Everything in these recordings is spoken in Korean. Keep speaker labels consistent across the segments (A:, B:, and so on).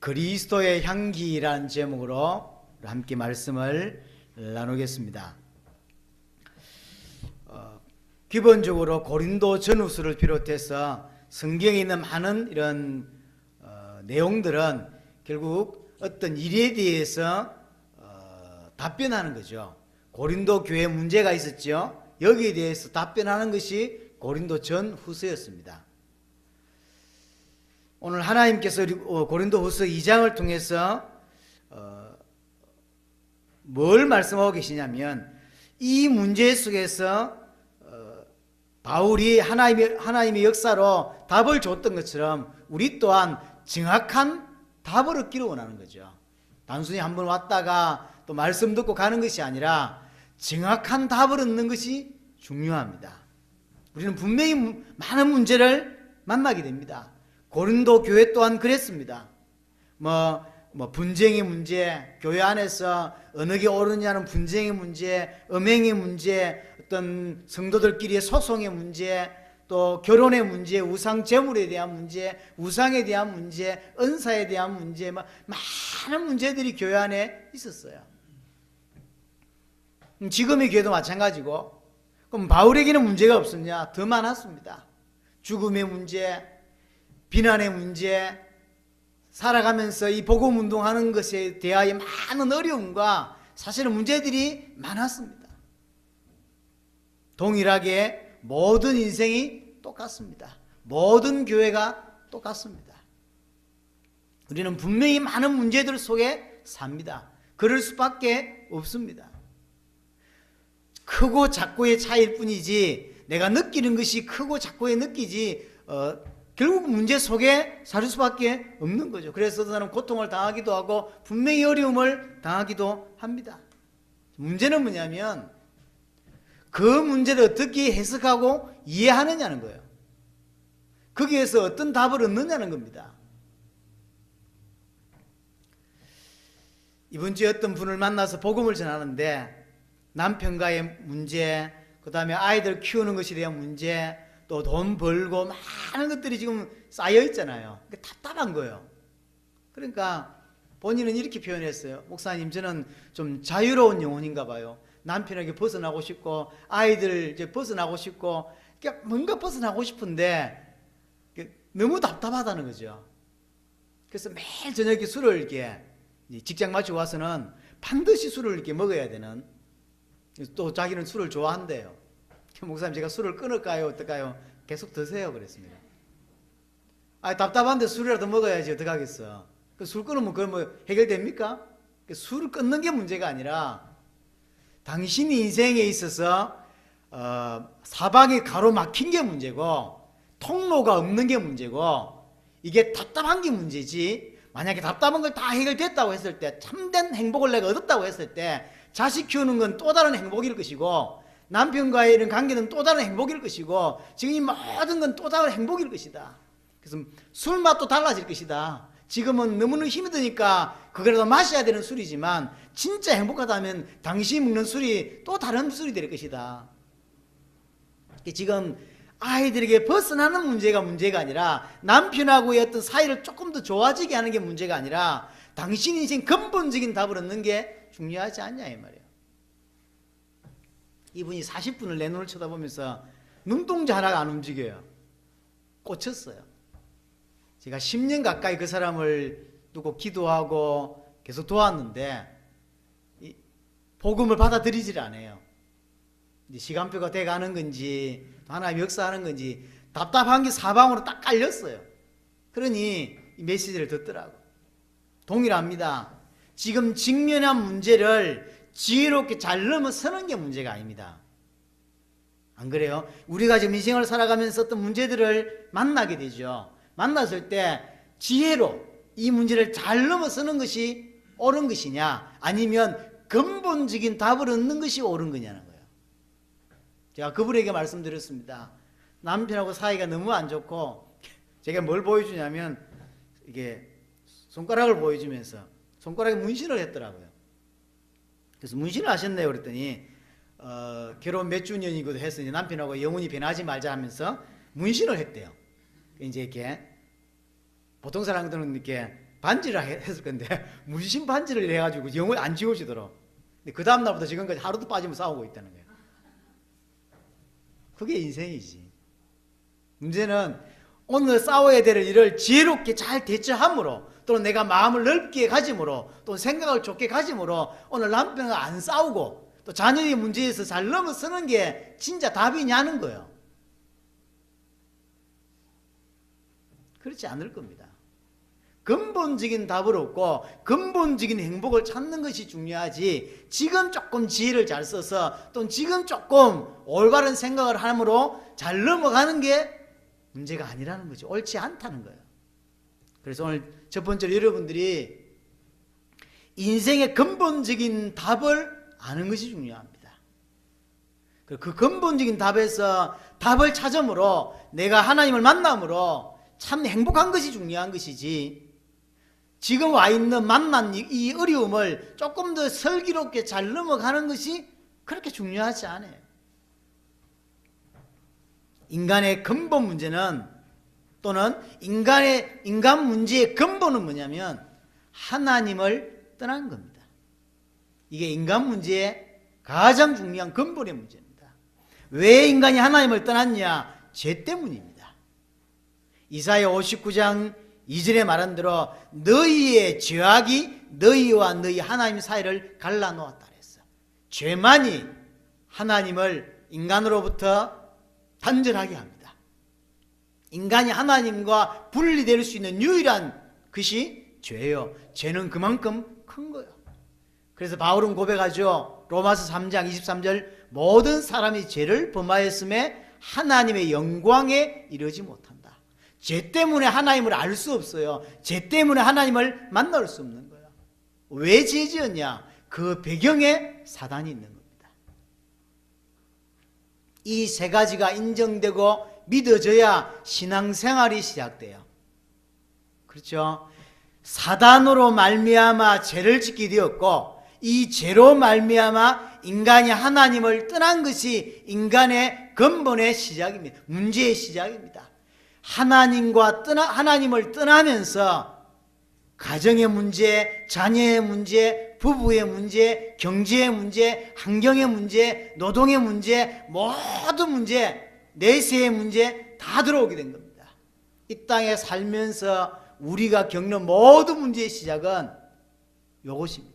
A: 그리스도의 향기라는 제목으로 함께 말씀을 나누겠습니다. 기본적으로 고린도 전후서를 비롯해서 성경에 있는 많은 이런 내용들은 결국 어떤 일에 대해서 답변하는 거죠. 고린도 교회에 문제가 있었죠. 여기에 대해서 답변하는 것이 고린도 전후서였습니다. 오늘 하나님께서 고린도후서 2장을 통해서 뭘 말씀하고 계시냐면, 이 문제 속에서 바울이 하나님의 역사로 답을 줬던 것처럼 우리 또한 정확한 답을 얻기를 원하는 거죠. 단순히 한번 왔다가 또 말씀 듣고 가는 것이 아니라 정확한 답을 얻는 것이 중요합니다. 우리는 분명히 많은 문제를 만나게 됩니다. 고린도 교회 또한 그랬습니다. 분쟁의 문제, 교회 안에서 어느 게 옳으냐는 분쟁의 문제, 음행의 문제, 어떤 성도들끼리의 소송의 문제, 또 결혼의 문제, 우상 제물에 대한 문제, 우상에 대한 문제, 은사에 대한 문제, 많은 문제들이 교회 안에 있었어요. 지금의 교회도 마찬가지고, 그럼 바울에게는 문제가 없었냐? 더 많았습니다. 죽음의 문제, 비난의 문제, 살아가면서 이 복음 운동하는 것에 대하여 많은 어려움과 사실은 문제들이 많았습니다. 동일하게 모든 인생이 똑같습니다. 모든 교회가 똑같습니다. 우리는 분명히 많은 문제들 속에 삽니다. 그럴 수밖에 없습니다. 크고 작고의 차이일 뿐이지, 내가 느끼는 것이 크고 작고의 느끼지 결국 문제 속에 살 수밖에 없는 거죠. 그래서 나는 고통을 당하기도 하고 분명히 어려움을 당하기도 합니다. 문제는 뭐냐면 그 문제를 어떻게 해석하고 이해하느냐는 거예요. 거기에서 어떤 답을 얻느냐는 겁니다. 이번 주에 어떤 분을 만나서 복음을 전하는데, 남편과의 문제, 그 다음에 아이들 키우는 것에 대한 문제, 또 돈 벌고 많은 것들이 지금 쌓여 있잖아요. 답답한 거예요. 그러니까 본인은 이렇게 표현했어요. 목사님, 저는 좀 자유로운 영혼인가 봐요. 남편에게 벗어나고 싶고 아이들 이제 벗어나고 싶고 뭔가 벗어나고 싶은데 너무 답답하다는 거죠. 그래서 매일 저녁에 술을 이렇게 직장 마치고 와서는 반드시 술을 이렇게 먹어야 되는, 또 자기는 술을 좋아한대요. 목사님, 제가 술을 끊을까요? 어떨까요? 계속 드세요 그랬습니다. 답답한데 술이라도 먹어야지 어떡하겠어. 술 끊으면 그건 해결됩니까? 술을 끊는 게 문제가 아니라 당신 인생에 있어서 사방이 가로막힌 게 문제고 통로가 없는 게 문제고, 이게 답답한 게 문제지, 만약에 답답한 걸 다 해결됐다고 했을 때, 참된 행복을 내가 얻었다고 했을 때, 자식 키우는 건 또 다른 행복일 것이고, 남편과의 이런 관계는 또 다른 행복일 것이고, 지금 이 모든 건 또 다른 행복일 것이다. 그래서 술 맛도 달라질 것이다. 지금은 너무너무 힘이 드니까 그거라도 마셔야 되는 술이지만, 진짜 행복하다면 당신이 먹는 술이 또 다른 술이 될 것이다. 지금 아이들에게 벗어나는 문제가 아니라, 남편하고의 어떤 사이를 조금 더 좋아지게 하는 게 문제가 아니라, 당신 인생 근본적인 답을 얻는 게 중요하지 않냐 이 말이에요. 이분이 40분을 내 눈을 쳐다보면서 눈동자 하나가 안 움직여요. 꽂혔어요. 제가 10년 가까이 그 사람을 두고 기도하고 계속 도왔는데 복음을 받아들이질 않아요. 이제 시간표가 돼가는 건지 하나님 역사하는 건지 답답한 게 사방으로 딱 깔렸어요. 그러니 이 메시지를 듣더라고. 동일합니다. 지금 직면한 문제를 지혜롭게 잘 넘어서는 게 문제가 아닙니다. 안 그래요? 우리가 지금 인생을 살아가면서 어떤 문제들을 만나게 되죠. 만났을 때 지혜로 이 문제를 잘 넘어서는 것이 옳은 것이냐, 아니면 근본적인 답을 얻는 것이 옳은 거냐는 거예요. 제가 그분에게 말씀드렸습니다. 남편하고 사이가 너무 안 좋고, 제가 뭘 보여주냐면 이게 손가락을 보여주면서 손가락에 문신을 했더라고요. 그래서 문신을 하셨네요 그랬더니 결혼 몇 주년이기도 해서 이제 남편하고 영원히 변하지 말자 하면서 문신을 했대요. 이제 이렇게 보통 사람들은 이렇게 반지를 했을 건데 문신 반지를 해가지고 영원히 안 지워지더라고. 근데 그 다음날부터 지금까지 하루도 빠지면 싸우고 있다는 거예요. 그게 인생이지. 문제는 오늘 싸워야 될 일을 지혜롭게 잘 대처함으로, 또는 내가 마음을 넓게 가짐으로, 또 생각을 좋게 가짐으로 오늘 남편과 안 싸우고 또 자녀의 문제에서 잘 넘어서는 게 진짜 답이냐는 거예요. 그렇지 않을 겁니다. 근본적인 답을 얻고 근본적인 행복을 찾는 것이 중요하지, 지금 조금 지혜를 잘 써서 또 지금 조금 올바른 생각을 함으로 잘 넘어가는 게 문제가 아니라는 거죠. 옳지 않다는 거예요. 그래서 오늘 첫 번째로 여러분들이 인생의 근본적인 답을 아는 것이 중요합니다. 그 근본적인 답에서 답을 찾음으로 내가 하나님을 만남으로 참 행복한 것이 중요한 것이지, 지금 와 있는 만난 이 어려움을 조금 더 슬기롭게 잘 넘어가는 것이 그렇게 중요하지 않아요. 인간의 근본 문제는, 또는 인간 문제의 근본은 뭐냐면 하나님을 떠난 겁니다. 이게 인간 문제의 가장 중요한 근본의 문제입니다. 왜 인간이 하나님을 떠났냐? 죄 때문입니다. 이사야 59장 2절에 말한 대로 너희의 죄악이 너희와 너희 하나님 사이를 갈라놓았다 그랬어. 죄만이 하나님을 인간으로부터 단절하게 합니다. 인간이 하나님과 분리될 수 있는 유일한 것이 죄예요. 죄는 그만큼 큰 거예요. 그래서 바울은 고백하죠. 로마서 3장 23절, 모든 사람이 죄를 범하였음에 하나님의 영광에 이르지 못한다. 죄 때문에 하나님을 알 수 없어요. 죄 때문에 하나님을 만날 수 없는 거예요. 왜 죄 지었냐? 그 배경에 사단이 있는 겁니다. 이 세 가지가 인정되고 믿어져야 신앙생활이 시작돼요. 그렇죠? 사단으로 말미암아 죄를 짓게 되었고, 이 죄로 말미암아 인간이 하나님을 떠난 것이 인간의 근본의 시작입니다. 문제의 시작입니다. 하나님을 떠나면서 가정의 문제, 자녀의 문제, 부부의 문제, 경제의 문제, 환경의 문제, 노동의 문제, 모든 문제, 내세의 문제 다 들어오게 된 겁니다. 이 땅에 살면서 우리가 겪는 모든 문제의 시작은 이것입니다.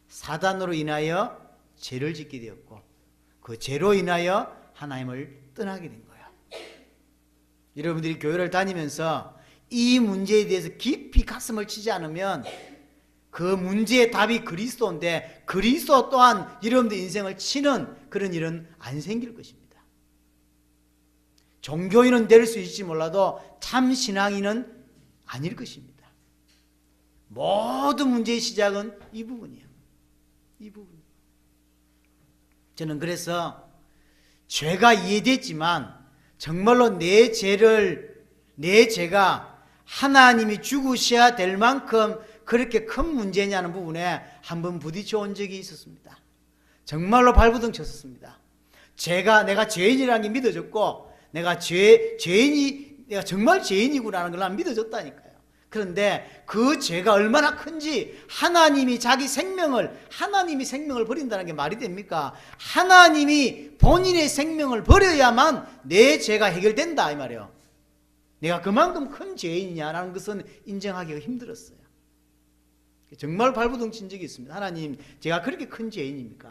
A: 사단으로 인하여 죄를 짓게 되었고, 그 죄로 인하여 하나님을 떠나게 된 거예요. 여러분들이 교회를 다니면서 이 문제에 대해서 깊이 가슴을 치지 않으면 그 문제의 답이 그리스도인데, 그리스도 또한 여러분들 인생을 치는 그런 일은 안 생길 것입니다. 종교인은 될 수 있을지 몰라도 참 신앙인은 아닐 것입니다. 모든 문제의 시작은 이 부분이에요. 이 부분. 저는 그래서 죄가 이해됐지만 정말로 내 죄가 하나님이 죽으셔야 될 만큼 그렇게 큰 문제냐는 부분에 한번 부딪혀 온 적이 있었습니다. 정말로 발부둥 쳤었습니다. 내가 죄인이라는 게 믿어졌고, 내가 정말 죄인이구나라는 걸 난 믿어졌다니까요. 그런데 그 죄가 얼마나 큰지, 하나님이 생명을 버린다는 게 말이 됩니까? 하나님이 본인의 생명을 버려야만 내 죄가 해결된다 이 말이에요. 내가 그만큼 큰 죄인이냐라는 것은 인정하기가 힘들었어요. 정말 발부둥 친 적이 있습니다. 하나님, 제가 그렇게 큰 죄인입니까?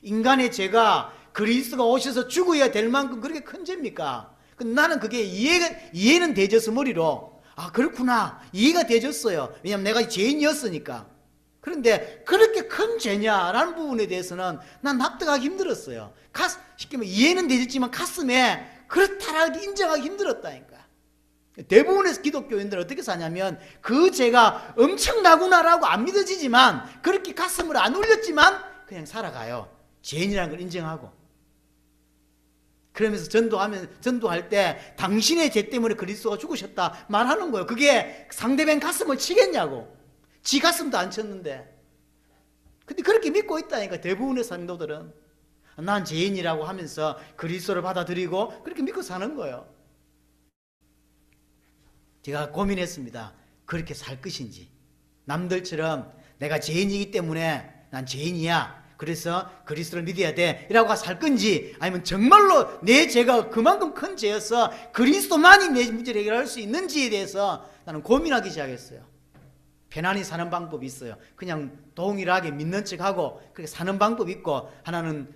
A: 인간의 죄가 그리스도가 오셔서 죽어야 될 만큼 그렇게 큰 죄입니까? 나는 그게 이해는 되져서 머리로, 아 그렇구나, 이해가 되졌어요. 왜냐하면 내가 죄인이었으니까. 그런데 그렇게 큰 죄냐라는 부분에 대해서는 난 납득하기 힘들었어요. 쉽게 말하면 이해는 되졌지만 가슴에 그렇다라고 인정하기 힘들었다니까. 대부분의 기독교인들은 어떻게 사냐면 그 죄가 엄청나구나라고 안 믿어지지만, 그렇게 가슴을 안 울렸지만 그냥 살아가요. 죄인이라는 걸 인정하고. 그러면서 전도할 때 당신의 죄 때문에 그리스도가 죽으셨다 말하는 거예요. 그게 상대방 가슴을 치겠냐고. 지 가슴도 안 쳤는데. 근데 그렇게 믿고 있다니까 대부분의 성도들은. 난 죄인이라고 하면서 그리스도를 받아들이고 그렇게 믿고 사는 거예요. 제가 고민했습니다. 그렇게 살 것인지, 남들처럼 내가 죄인이기 때문에 난 죄인이야, 그래서 그리스도를 믿어야 돼 이라고 살 건지, 아니면 정말로 내 죄가 그만큼 큰 죄여서 그리스도만이 내 문제를 해결할 수 있는지에 대해서 나는 고민하기 시작했어요. 편안히 사는 방법이 있어요. 그냥 동일하게 믿는 척하고 그렇게 사는 방법이 있고, 하나는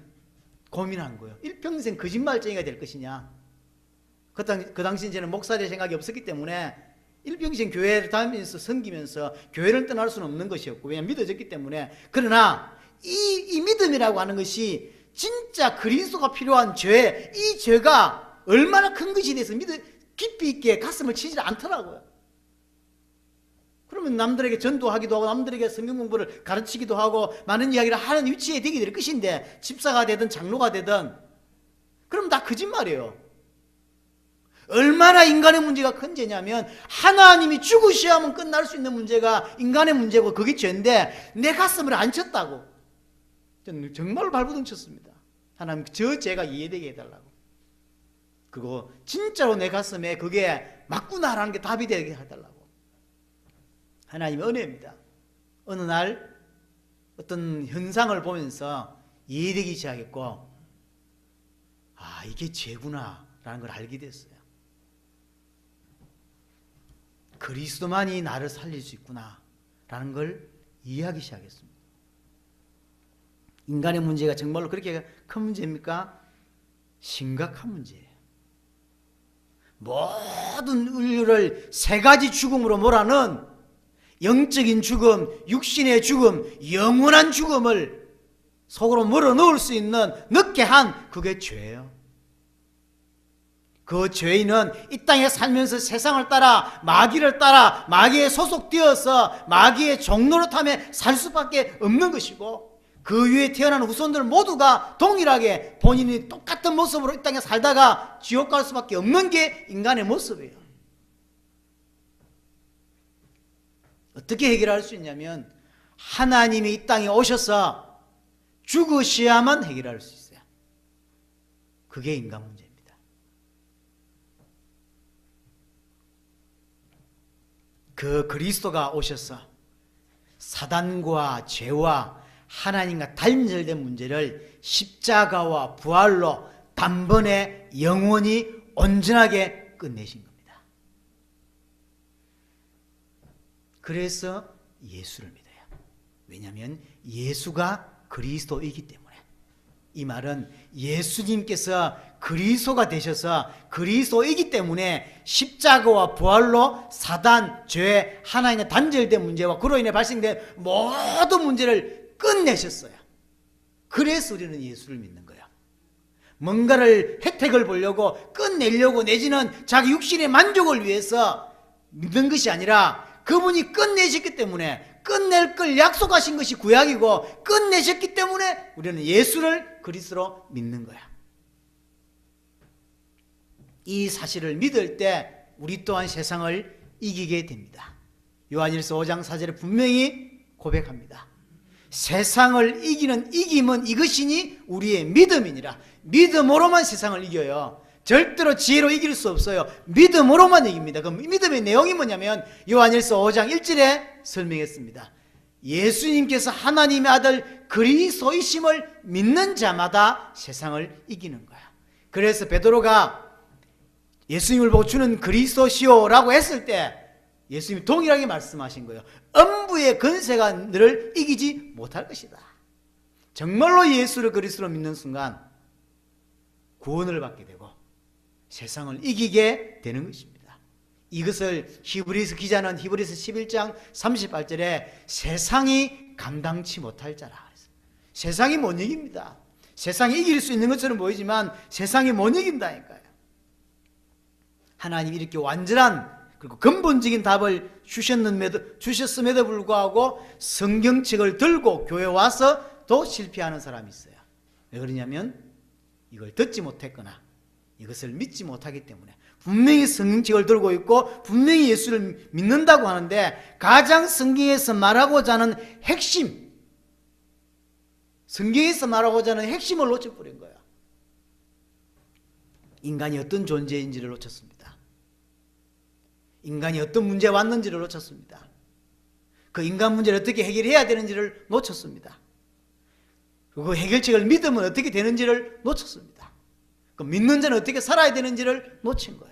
A: 고민한 거예요. 일평생 거짓말쟁이가 될 것이냐. 그 당시 저는 목사 될 생각이 없었기 때문에 일평생 교회를 다니면서 섬기면서 교회를 떠날 수는 없는 것이었고, 왜냐하면 믿어졌기 때문에. 그러나 이 믿음이라고 하는 것이 진짜 그리스도가 필요한 죄, 이 죄가 얼마나 큰 것이 돼서 깊이 있게 가슴을 치지 않더라고요. 그러면 남들에게 전도하기도 하고 남들에게 성경 공부를 가르치기도 하고 많은 이야기를 하는 위치에 되게 될 것인데, 집사가 되든 장로가 되든 그럼 다 거짓말이에요. 얼마나 인간의 문제가 큰 죄냐면, 하나님이 죽으셔야 하면 끝날 수 있는 문제가 인간의 문제고 그게 죄인데 내 가슴을 안 쳤다고. 저는 정말로 발버둥 쳤습니다. 하나님, 저 죄가 이해되게 해달라고. 그거 진짜로 내 가슴에 그게 맞구나라는 게 답이 되게 해달라고. 하나님의 은혜입니다. 어느 날 어떤 현상을 보면서 이해되기 시작했고, 아, 이게 죄구나 라는 걸 알게 됐어요. 그리스도만이 나를 살릴 수 있구나 라는 걸 이해하기 시작했습니다. 인간의 문제가 정말로 그렇게 큰 문제입니까? 심각한 문제예요. 모든 인류를 세 가지 죽음으로 몰아넣은 영적인 죽음, 육신의 죽음, 영원한 죽음을 속으로 몰아넣을 수 있는, 넣게 한 그게 죄예요. 그 죄인은 이 땅에 살면서 세상을 따라, 마귀를 따라, 마귀에 소속되어서 마귀의 종노릇함에 살 수밖에 없는 것이고, 그 위에 태어난 후손들 모두가 동일하게 본인이 똑같은 모습으로 이 땅에 살다가 지옥 갈 수밖에 없는 게 인간의 모습이에요. 어떻게 해결할 수 있냐면, 하나님이 이 땅에 오셔서 죽으셔야만 해결할 수 있어요. 그게 인간 문제입니다. 그 그리스도가 오셔서 사단과 죄와 하나님과 단절된 문제를 십자가와 부활로 단번에 영원히 온전하게 끝내신 겁니다. 그래서 예수를 믿어요. 왜냐하면 예수가 그리스도이기 때문에. 이 말은 예수님께서 그리스도가 되셔서 그리스도이기 때문에 십자가와 부활로 사단, 죄, 하나님과 단절된 문제와 그로 인해 발생된 모든 문제를 끝내셨어요. 그래서 우리는 예수를 믿는 거예요. 뭔가를 혜택을 보려고 끝내려고, 내지는 자기 육신의 만족을 위해서 믿는 것이 아니라, 그분이 끝내셨기 때문에, 끝낼 걸 약속하신 것이 구약이고 끝내셨기 때문에 우리는 예수를 그리스도로 믿는 거야. 이 사실을 믿을 때 우리 또한 세상을 이기게 됩니다. 요한일서 5장 4절에 분명히 고백합니다. 세상을 이기는 이김은 이것이니 우리의 믿음이니라. 믿음으로만 세상을 이겨요. 절대로 지혜로 이길 수 없어요. 믿음으로만 이깁니다. 그럼 믿음의 내용이 뭐냐면, 요한일서 5장 1절에 설명했습니다. 예수님께서 하나님의 아들 그리스도이심을 믿는 자마다 세상을 이기는 거야. 그래서 베드로가 예수님을 보고 주는 그리스도시오라고 했을 때 예수님이 동일하게 말씀하신 거예요. 음부의 권세가 너를 이기지 못할 것이다. 정말로 예수를 그리스도로 믿는 순간 구원을 받게 되고 세상을 이기게 되는 것입니다. 이것을 히브리서 기자는 히브리서 11장 38절에 세상이 감당치 못할 자라 그랬어요. 세상이 못 이깁니다. 세상이 이길 수 있는 것처럼 보이지만 세상이 못 이긴다니까요. 하나님이 이렇게 완전한 그리고 근본적인 답을 주셨음에도 불구하고 성경책을 들고 교회 와서 또 실패하는 사람이 있어요. 왜 그러냐면 이걸 듣지 못했거나 이것을 믿지 못하기 때문에. 분명히 성경책을 들고 있고 분명히 예수를 믿는다고 하는데 가장 성경에서 말하고자 하는 핵심, 성경에서 말하고자 하는 핵심을 놓쳐버린 거야. 인간이 어떤 존재인지를 놓쳤습니다. 인간이 어떤 문제가 왔는지를 놓쳤습니다. 그 인간 문제를 어떻게 해결해야 되는지를 놓쳤습니다. 그 해결책을 믿으면 어떻게 되는지를 놓쳤습니다. 그 믿는 자는 어떻게 살아야 되는지를 놓친 거야.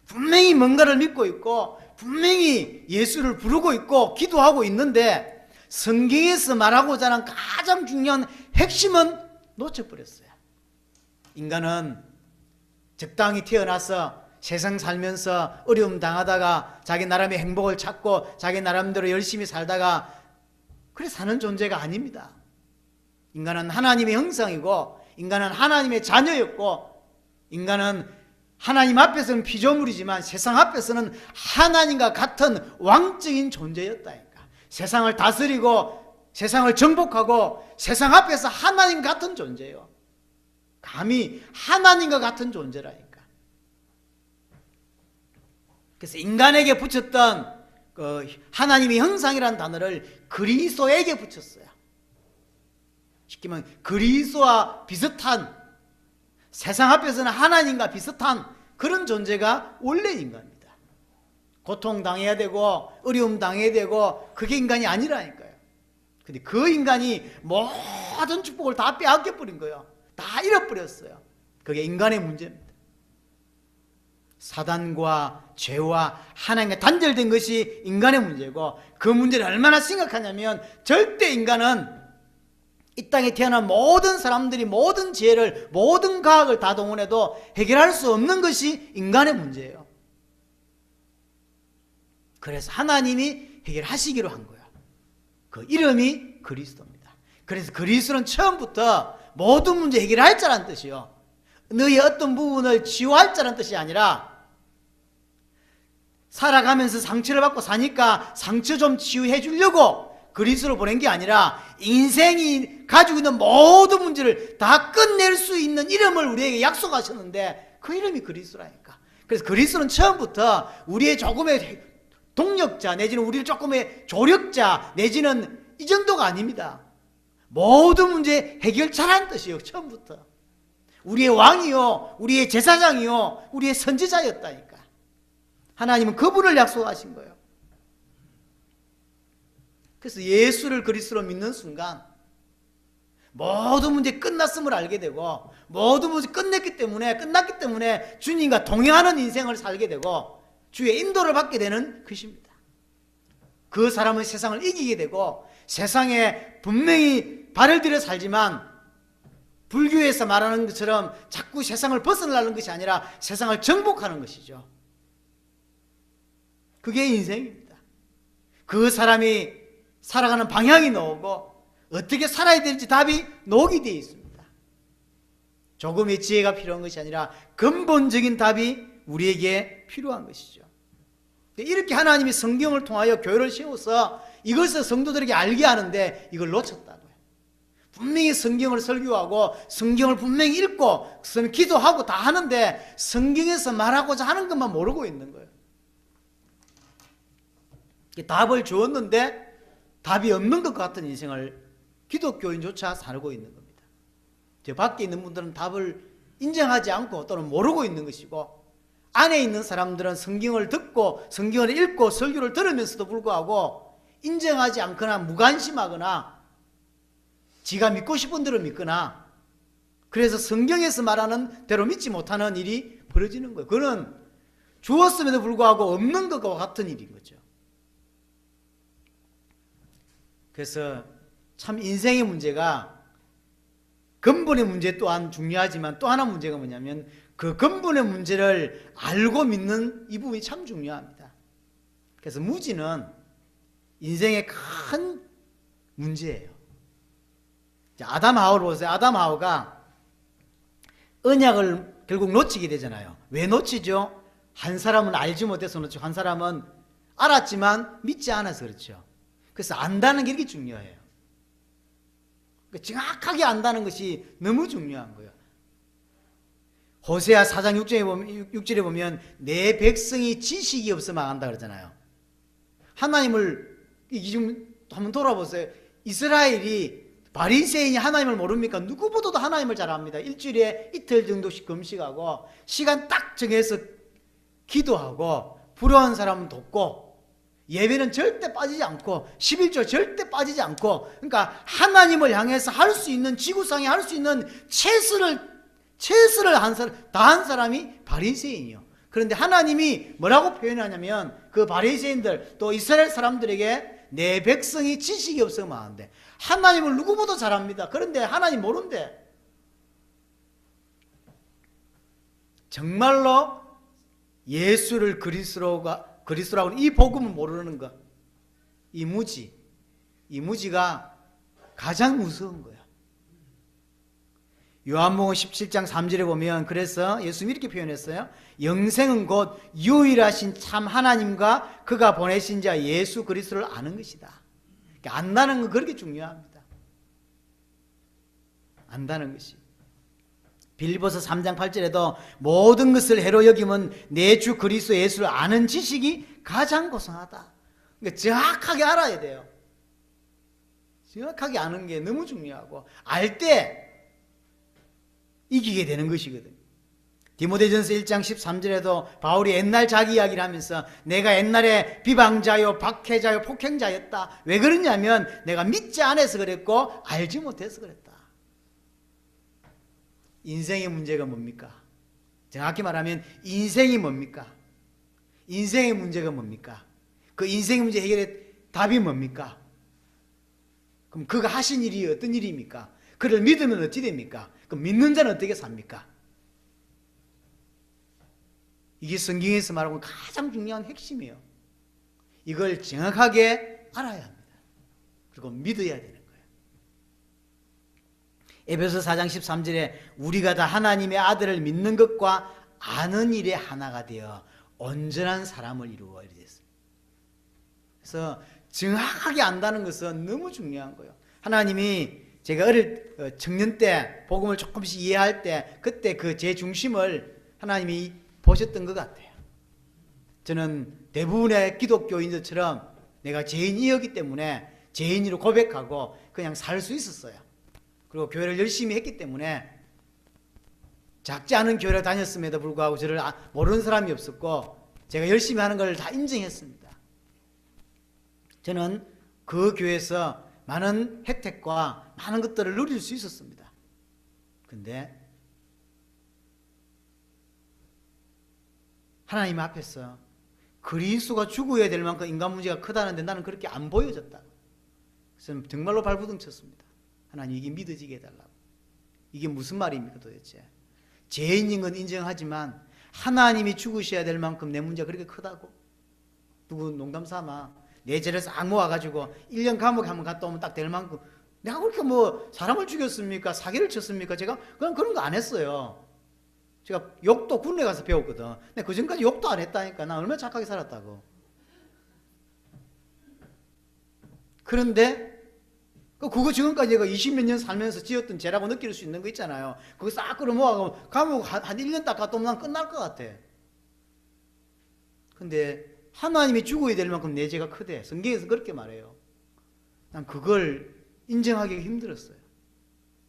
A: 분명히 뭔가를 믿고 있고 분명히 예수를 부르고 있고 기도하고 있는데 성경에서 말하고자 하는 가장 중요한 핵심은 놓쳐버렸어요. 인간은 적당히 태어나서 세상 살면서 어려움 당하다가 자기 나름의 행복을 찾고 자기 나름대로 열심히 살다가 그래 사는 존재가 아닙니다. 인간은 하나님의 형상이고 인간은 하나님의 자녀였고 인간은 하나님 앞에서는 피조물이지만 세상 앞에서는 하나님과 같은 왕적인 존재였다니까. 세상을 다스리고 세상을 정복하고 세상 앞에서 하나님 같은 존재예요. 감히 하나님과 같은 존재라니까. 그래서 인간에게 붙였던 그 하나님의 형상이라는 단어를 그리스도에게 붙였어요. 쉽게 말하면 그리스도와 비슷한, 세상 앞에서는 하나님과 비슷한 그런 존재가 원래 인간입니다. 고통당해야 되고 어려움 당해야 되고 그게 인간이 아니라니까요. 근데 그 인간이 모든 축복을 다 빼앗겨버린 거예요. 다 잃어버렸어요. 그게 인간의 문제입니다. 사단과 죄와 하나님과 단절된 것이 인간의 문제고 그 문제를 얼마나 심각하냐면 절대 인간은 이 땅에 태어난 모든 사람들이 모든 지혜를 모든 과학을 다 동원해도 해결할 수 없는 것이 인간의 문제예요. 그래서 하나님이 해결하시기로 한 거예요. 그 이름이 그리스도입니다. 그래서 그리스도는 처음부터 모든 문제 해결할 자라는 뜻이요. 너의 어떤 부분을 치유할 자라는 뜻이 아니라 살아가면서 상처를 받고 사니까 상처 좀 치유해 주려고 그리스도를 보낸 게 아니라 인생이 가지고 있는 모든 문제를 다 끝낼 수 있는 이름을 우리에게 약속하셨는데 그 이름이 그리스도라니까. 그래서 그리스도는 처음부터 우리의 조금의 동력자 내지는 우리를 조금의 조력자 내지는 이 정도가 아닙니다. 모든 문제 해결 잘하는 뜻이에요. 처음부터 우리의 왕이요 우리의 제사장이요 우리의 선지자였다니까. 하나님은 그분을 약속하신 거예요. 그래서 예수를 그리스도로 믿는 순간 모든 문제 끝났음을 알게 되고 모든 문제 끝났기 때문에 주님과 동행하는 인생을 살게 되고 주의 인도를 받게 되는 것입니다. 그 사람은 세상을 이기게 되고 세상에 분명히 발을 들여 살지만 불교에서 말하는 것처럼 자꾸 세상을 벗어나는 것이 아니라 세상을 정복하는 것이죠. 그게 인생입니다. 그 사람이 살아가는 방향이 나오고 어떻게 살아야 될지 답이 녹이 되어 있습니다. 조금의 지혜가 필요한 것이 아니라 근본적인 답이 우리에게 필요한 것이죠. 이렇게 하나님이 성경을 통하여 교회를 세워서 이것을 성도들에게 알게 하는데 이걸 놓쳤다고요. 분명히 성경을 설교하고 성경을 분명히 읽고 기도하고 다 하는데 성경에서 말하고자 하는 것만 모르고 있는 거예요. 답을 주었는데 답이 없는 것 같은 인생을 기독교인조차 살고 있는 겁니다. 저 밖에 있는 분들은 답을 인정하지 않고 또는 모르고 있는 것이고 안에 있는 사람들은 성경을 듣고 성경을 읽고 설교를 들으면서도 불구하고 인정하지 않거나 무관심하거나 지가 믿고 싶은 대로 믿거나 그래서 성경에서 말하는 대로 믿지 못하는 일이 벌어지는 거예요. 그건 주었음에도 불구하고 없는 것과 같은 일인 거죠. 그래서 참 인생의 문제가 근본의 문제 또한 중요하지만 또 하나 문제가 뭐냐면 그 근본의 문제를 알고 믿는 이 부분이 참 중요합니다. 그래서 무지는 인생의 큰 문제예요. 아담 하와를 보세요. 아담 하와가 언약을 결국 놓치게 되잖아요. 왜 놓치죠? 한 사람은 알지 못해서 놓치고 한 사람은 알았지만 믿지 않아서 그렇죠. 그래서 안다는 게 이렇게 중요해요. 정확하게 안다는 것이 너무 중요한 거예요. 호세아 4장 6절에 보면 내 백성이 지식이 없어 망한다 그러잖아요. 하나님을 지금 한번 돌아보세요. 이스라엘이 바리새인이 하나님을 모릅니까? 누구보다도 하나님을 잘 압니다. 일주일에 이틀 정도씩 금식하고 시간 딱 정해서 기도하고 불우한 사람은 돕고, 예배는 절대 빠지지 않고, 11조 절대 빠지지 않고, 그러니까 하나님을 향해서 할 수 있는, 지구상에 할 수 있는 최선을 다한 사람이 바리새인이요. 그런데 하나님이 뭐라고 표현하냐면, 그 바리새인들 또 이스라엘 사람들에게 내 백성이 지식이 없어 망한데, 하나님을 누구보다 잘 압니다. 그런데 하나님 모른대. 정말로 예수를 그리스도라고 이 복음을 모르는 것, 이 무지가 가장 무서운 거야. 요한복음 17장 3절에 보면, 그래서 예수님이 이렇게 표현했어요. 영생은 곧 유일하신 참 하나님과 그가 보내신 자 예수 그리스도를 아는 것이다. 그러니까 안다는 건 그렇게 중요합니다. 안다는 것이. 빌립보서 3장 8절에도 모든 것을 해로 여기면 내 주 그리스도 예수를 아는 지식이 가장 고상하다. 그러니까 정확하게 알아야 돼요. 정확하게 아는 게 너무 중요하고, 알 때 이기게 되는 것이거든요. 디모데전서 1장 13절에도 바울이 옛날 자기 이야기를 하면서, 내가 옛날에 비방자요, 박해자요, 폭행자였다. 왜 그러냐면 내가 믿지 않아서 그랬고 알지 못해서 그랬다. 인생의 문제가 뭡니까? 정확히 말하면 인생이 뭡니까? 인생의 문제가 뭡니까? 그 인생의 문제 해결의 답이 뭡니까? 그럼 그가 하신 일이 어떤 일입니까? 그를 믿으면 어찌 됩니까? 그럼 믿는 자는 어떻게 삽니까? 이게 성경에서 말하고 가장 중요한 핵심이에요. 이걸 정확하게 알아야 합니다. 그리고 믿어야 되는 거예요. 에베소 4장 13절에 우리가 다 하나님의 아들을 믿는 것과 아는 일에 하나가 되어 온전한 사람을 이루어 이렇게 됐습니다. 그래서 정확하게 안다는 것은 너무 중요한 거예요. 하나님이 제가 청년 때 복음을 조금씩 이해할 때 그때 그 제 중심을 하나님이 보셨던 것 같아요. 저는 대부분의 기독교인들처럼 내가 죄인이었기 때문에 죄인으로 고백하고 그냥 살 수 있었어요. 그리고 교회를 열심히 했기 때문에 작지 않은 교회를 다녔음에도 불구하고 저를 모르는 사람이 없었고 제가 열심히 하는 걸 다 인정했습니다. 저는 그 교회에서 많은 혜택과 많은 것들을 누릴 수 있었습니다. 근데 하나님 앞에서 그리스도가 죽어야 될 만큼 인간 문제가 크다는데 나는 그렇게 안 보여졌다. 그래서 정말로 발부둥 쳤습니다. 하나님 이게 믿어지게 해달라고. 이게 무슨 말입니까 도대체? 죄인인 건 인정하지만 하나님이 죽으셔야 될 만큼 내 문제가 그렇게 크다고? 누구 농담 삼아 내 죄를 싹 모아가지고 1년 감옥에 한번 갔다 오면 딱 될 만큼 내가 그렇게 뭐 사람을 죽였습니까? 사기를 쳤습니까? 제가 그런 거 안 했어요. 제가 욕도 군대 가서 배웠거든. 근데 그 전까지 욕도 안 했다니까. 나 얼마나 착하게 살았다고. 그런데 그거 지금까지 제가 20몇 년 살면서 지었던 죄라고 느낄 수 있는 거 있잖아요. 그거 싹 끌어모아서 감옥 한 1년 딱 갔다 오면 난 끝날 것 같아. 근데 하나님이 죽어야 될 만큼 내 죄가 크대. 성경에서 그렇게 말해요. 난 그걸 인정하기가 힘들었어요.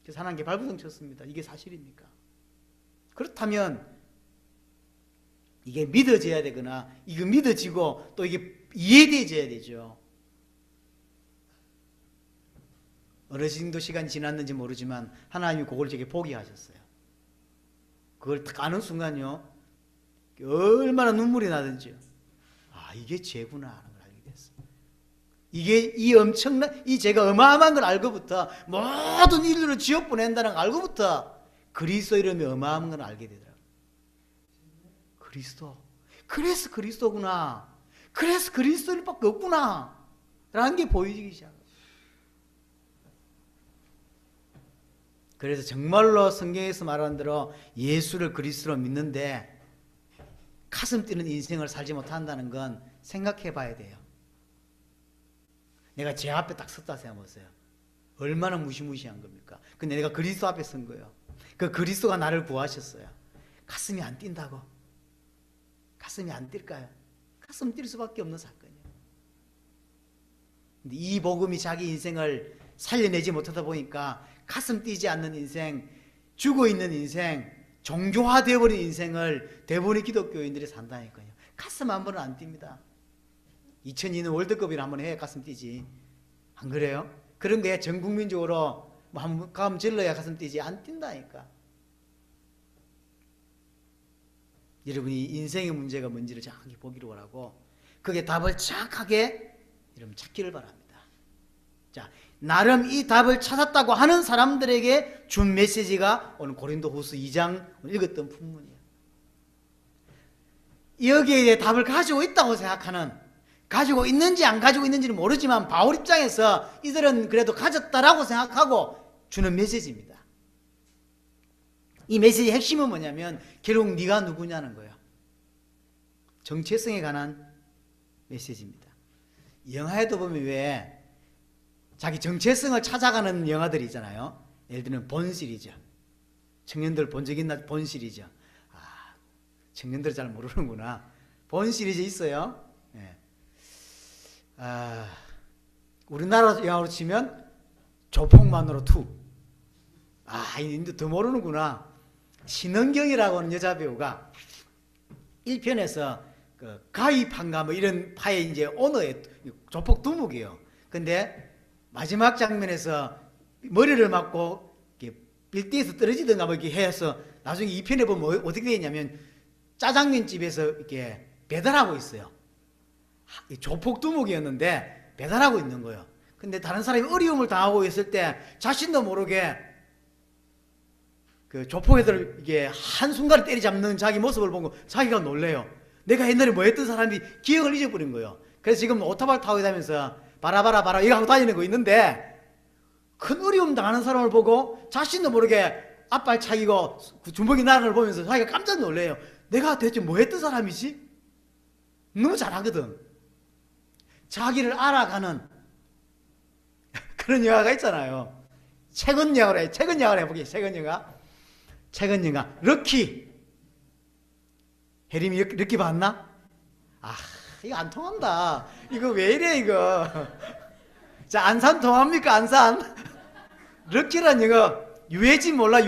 A: 그래서 하나님께 발부둥 쳤습니다. 이게 사실입니까? 그렇다면 이게 믿어져야 되거나 이거 믿어지고 또 이게 이해되어져야 되죠. 어느 정도 시간이 지났는지 모르지만 하나님이 그걸 제게 보게 하셨어요. 그걸 딱 아는 순간요 얼마나 눈물이 나든지요. 아 이게 죄구나 하는 걸 알게 됐어요. 이게 이 죄가 어마어마한 걸 알고부터 모든 인류를 지옥 보낸다는 걸 알고부터 그리스도 이름이 어마어마한 걸 알게 되더라고요. 그리스도. 그래서 그리스도구나. 그래서 그리스도밖에 없구나. 라는 게 보이기 시작해요. 그래서 정말로 성경에서 말하는 대로 예수를 그리스도로 믿는데 가슴 뛰는 인생을 살지 못한다는 건 생각해 봐야 돼요. 내가 제 앞에 딱 섰다 생각해보세요. 얼마나 무시무시한 겁니까? 근데 내가 그리스도 앞에 선 거예요. 그 그리스도가 나를 구하셨어요. 가슴이 안 뛴다고? 가슴이 안 뛸까요? 가슴 뛸 수밖에 없는 사건이에요. 근데 이 복음이 자기 인생을 살려내지 못하다 보니까 가슴 뛰지 않는 인생, 죽어있는 인생, 종교화되어버린 인생을 대부분의 기독교인들이 산다니까요. 가슴 한 번은 안 뜁니다. 2002년 월드컵이나 한번 해야 가슴 뛰지. 안 그래요? 그런 거에 전 국민적으로 뭐 한번 감 질러야 가슴 뛰지. 안 뛴다니까. 여러분이 인생의 문제가 뭔지를 정확히 보기로 하고 그게 답을 정확하게 여러분 찾기를 바랍니다. 자, 나름 이 답을 찾았다고 하는 사람들에게 준 메시지가 오늘 고린도후서 2장 읽었던 본문이에요. 여기에 대해 답을 가지고 있다고 생각하는, 가지고 있는지 안 가지고 있는지는 모르지만 바울 입장에서 이들은 그래도 가졌다라고 생각하고 주는 메시지입니다. 이 메시지의 핵심은 뭐냐면 결국 네가 누구냐는 거예요. 정체성에 관한 메시지입니다. 영화에도 보면 왜 자기 정체성을 찾아가는 영화들이 있잖아요. 예를 들면 본 시리즈. 청년들 본 적 있나? 본 시리즈. 아, 청년들 잘 모르는구나. 본 시리즈 있어요. 네. 아, 우리나라 영화로 치면 조폭만으로 2. 아, 인도 더 모르는구나. 신은경이라고 하는 여자 배우가 1편에서 그 가위판가 뭐 이런 파의 이제 오너의 조폭 두목이에요. 근데 마지막 장면에서 머리를 맞고 빌딩에서 떨어지든가 뭐 이렇게 해서 나중에 2편에 보면 어떻게 되냐면 짜장면 집에서 이렇게 배달하고 있어요. 조폭 두목이었는데 배달하고 있는 거예요. 근데 다른 사람이 어려움을 당하고 있을 때 자신도 모르게 그 조폭애들 이게 한순간에 때리잡는 자기 모습을 보고 자기가 놀래요. 내가 옛날에 뭐 했던 사람이 기억을 잊어버린 거예요. 그래서 지금 오토바이 타고 다니면서 바라바라 이거 하고 다니는 거 있는데 큰 어려움 당하는 사람을 보고 자신도 모르게 앞발 차기고 주먹이 나가는 걸 보면서 자기가 깜짝 놀래요. 내가 대체 뭐 했던 사람이지? 너무 잘하거든. 자기를 알아가는 그런 영화가 있잖아요. 최근 영화를 해보게. 최근 영화 럭키. 혜림이 럭키 봤나? 아, 이거 안 통한다. 이거 왜 이래 이거. 자, 안산 통합니까? 안산? 럭키란 영화. 유해진 몰라?